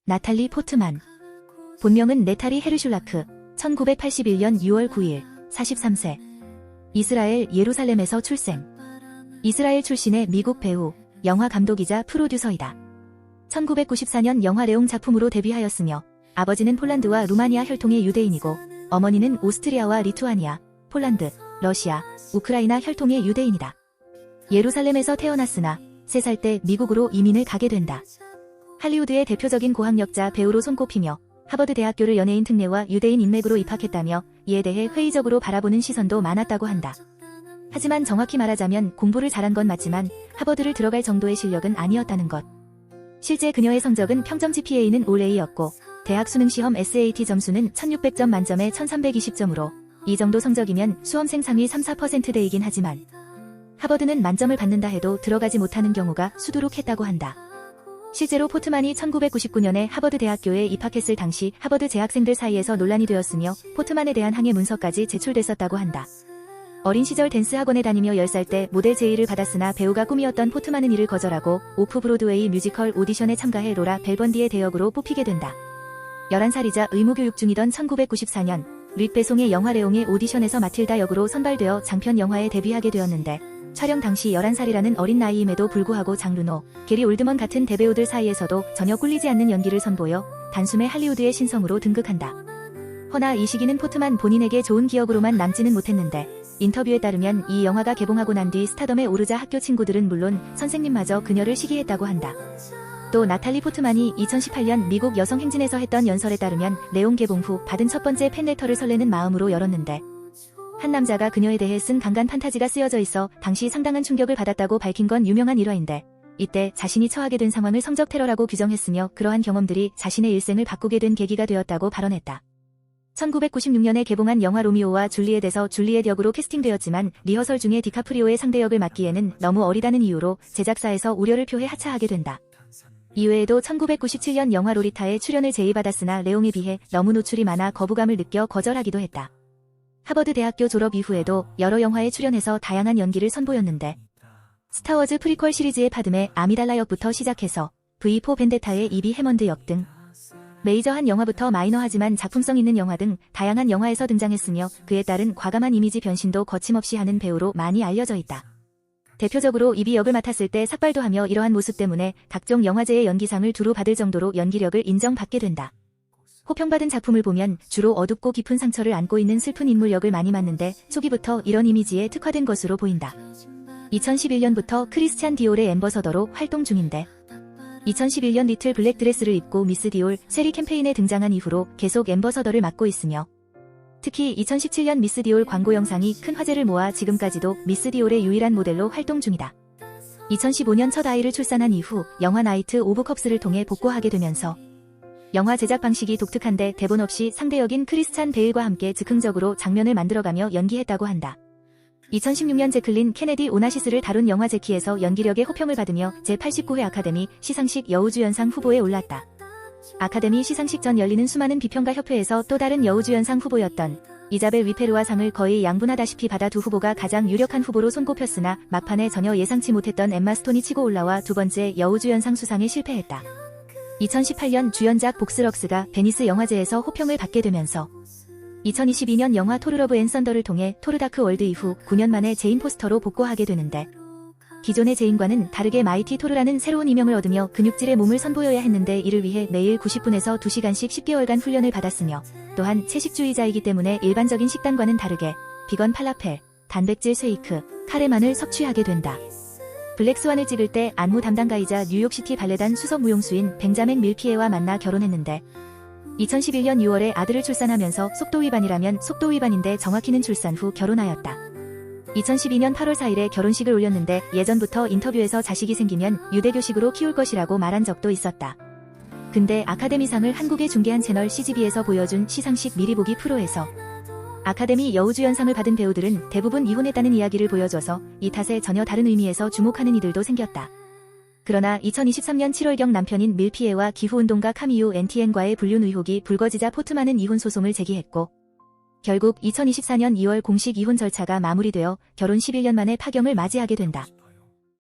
나탈리 포트만. 본명은 네탈리 헤르슐라크, 1981년 6월 9일, 43세. 이스라엘 예루살렘에서 출생. 이스라엘 출신의 미국 배우, 영화 감독이자 프로듀서이다. 1994년 영화 레옹 작품으로 데뷔하였으며 아버지는 폴란드와 루마니아 혈통의 유대인이고 어머니는 오스트리아와 리투아니아, 폴란드, 러시아, 우크라이나 혈통의 유대인이다. 예루살렘에서 태어났으나 3살 때 미국으로 이민을 가게 된다. 할리우드의 대표적인 고학력자 배우로 손꼽히며 하버드 대학교를 연예인 특례와 유대인 인맥으로 입학했다며 이에 대해 회의적으로 바라보는 시선도 많았다고 한다. 하지만 정확히 말하자면 공부를 잘한 건 맞지만 하버드를 들어갈 정도의 실력은 아니었다는 것. 실제 그녀의 성적은 평점 GPA는 올 A였고 대학 수능시험 SAT 점수는 1600점 만점에 1320점으로 이 정도 성적이면 수험생 상위 3-4%대이긴 하지만 하버드는 만점을 받는다 해도 들어가지 못하는 경우가 수두룩했다고 한다. 실제로 포트만이 1999년에 하버드 대학교에 입학했을 당시 하버드 재학생들 사이에서 논란이 되었으며 포트만에 대한 항해 문서까지 제출됐었다고 한다. 어린 시절 댄스 학원에 다니며 10살 때 모델 제의를 받았으나 배우가 꿈이었던 포트만은 이를 거절하고 오프 브로드웨이 뮤지컬 오디션에 참가해 로라 벨번디의 대역으로 뽑히게 된다. 11살이자 의무교육 중이던 1994년 릭 베송의 영화 레옹의 오디션에서 마틸다 역으로 선발되어 장편 영화에 데뷔하게 되었는데 촬영 당시 11살이라는 어린 나이임에도 불구하고 장 루노, 게리 올드먼 같은 대배우들 사이에서도 전혀 꿀리지 않는 연기를 선보여 단숨에 할리우드의 신성으로 등극한다. 허나 이 시기는 포트만 본인에게 좋은 기억으로만 남지는 못했는데 인터뷰에 따르면 이 영화가 개봉하고 난 뒤 스타덤에 오르자 학교 친구들은 물론 선생님마저 그녀를 시기했다고 한다. 또 나탈리 포트만이 2018년 미국 여성 행진에서 했던 연설에 따르면 레옹 개봉 후 받은 첫 번째 팬레터를 설레는 마음으로 열었는데 한 남자가 그녀에 대해 쓴 강간 판타지가 쓰여져 있어 당시 상당한 충격을 받았다고 밝힌 건 유명한 일화인데 이때 자신이 처하게 된 상황을 성적 테러라고 규정했으며 그러한 경험들이 자신의 일생을 바꾸게 된 계기가 되었다고 발언했다. 1996년에 개봉한 영화 로미오와 줄리엣에서 줄리엣 역으로 캐스팅되었지만 리허설 중에 디카프리오의 상대역을 맡기에는 너무 어리다는 이유로 제작사에서 우려를 표해 하차하게 된다. 이외에도 1997년 영화 로리타에 출연을 제의받았으나 레옹에 비해 너무 노출이 많아 거부감을 느껴 거절하기도 했다. 하버드 대학교 졸업 이후에도 여러 영화에 출연해서 다양한 연기를 선보였는데 스타워즈 프리퀄 시리즈의 파드메 아미달라 역부터 시작해서 V4 벤데타의 이비 해먼드 역 등 메이저한 영화부터 마이너하지만 작품성 있는 영화 등 다양한 영화에서 등장했으며 그에 따른 과감한 이미지 변신도 거침없이 하는 배우로 많이 알려져 있다. 대표적으로 이비 역을 맡았을 때 삭발도 하며 이러한 모습 때문에 각종 영화제의 연기상을 두루 받을 정도로 연기력을 인정받게 된다. 호평받은 작품을 보면 주로 어둡고 깊은 상처를 안고 있는 슬픈 인물 역을 많이 맡는데 초기부터 이런 이미지에 특화된 것으로 보인다. 2011년부터 크리스찬 디올의 앰버서더로 활동 중인데 2011년 리틀 블랙 드레스를 입고 미스 디올 세리 캠페인에 등장한 이후로 계속 앰버서더를 맡고 있으며 특히 2017년 미스 디올 광고 영상이 큰 화제를 모아 지금까지도 미스 디올의 유일한 모델로 활동 중이다. 2015년 첫 아이를 출산한 이후 영화 나이트 오브 컵스를 통해 복구하게 되면서 영화 제작 방식이 독특한데 대본 없이 상대역인 크리스찬 베일과 함께 즉흥적으로 장면을 만들어가며 연기했다고 한다. 2016년 제클린 케네디 오나시스를 다룬 영화 제키에서 연기력의 호평을 받으며 제89회 아카데미 시상식 여우주연상 후보에 올랐다. 아카데미 시상식 전 열리는 수많은 비평가 협회에서 또 다른 여우주연상 후보였던 이자벨 위페르와 상을 거의 양분하다시피 받아 두 후보가 가장 유력한 후보로 손꼽혔으나 막판에 전혀 예상치 못했던 엠마 스톤이 치고 올라와 두 번째 여우주연상 수상에 실패했다. 2018년 주연작 복스럭스가 베니스 영화제에서 호평을 받게 되면서 2022년 영화 토르 러브 앤 썬더를 통해 토르 다크 월드 이후 9년 만에 제인 포스터로 복구하게 되는데 기존의 제인과는 다르게 마이티 토르라는 새로운 이명을 얻으며 근육질의 몸을 선보여야 했는데 이를 위해 매일 90분에서 2시간씩 10개월간 훈련을 받았으며 또한 채식주의자이기 때문에 일반적인 식단과는 다르게 비건 팔라펠, 단백질 쉐이크, 카레만을 섭취하게 된다. 블랙스완을 찍을 때 안무 담당가이자 뉴욕시티 발레단 수석 무용수인 벤자멘 밀피에와 만나 결혼했는데 2011년 6월에 아들을 출산하면서 속도 위반이라면 속도 위반인데 정확히는 출산 후 결혼하였다. 2012년 8월 4일에 결혼식을 올렸는데 예전부터 인터뷰에서 자식이 생기면 유대교식으로 키울 것이라고 말한 적도 있었다. 근데 아카데미상을 한국에 중계한 채널 CGV에서 보여준 시상식 미리 보기 프로에서 아카데미 여우주연상을 받은 배우들은 대부분 이혼했다는 이야기를 보여줘서 이 탓에 전혀 다른 의미에서 주목하는 이들도 생겼다. 그러나 2023년 7월경 남편인 밀피에와 기후운동가 카미유 엔티엔과의 불륜 의혹이 불거지자 포트만은 이혼 소송을 제기했고 결국 2024년 2월 공식 이혼 절차가 마무리되어 결혼 11년 만에 파경을 맞이하게 된다.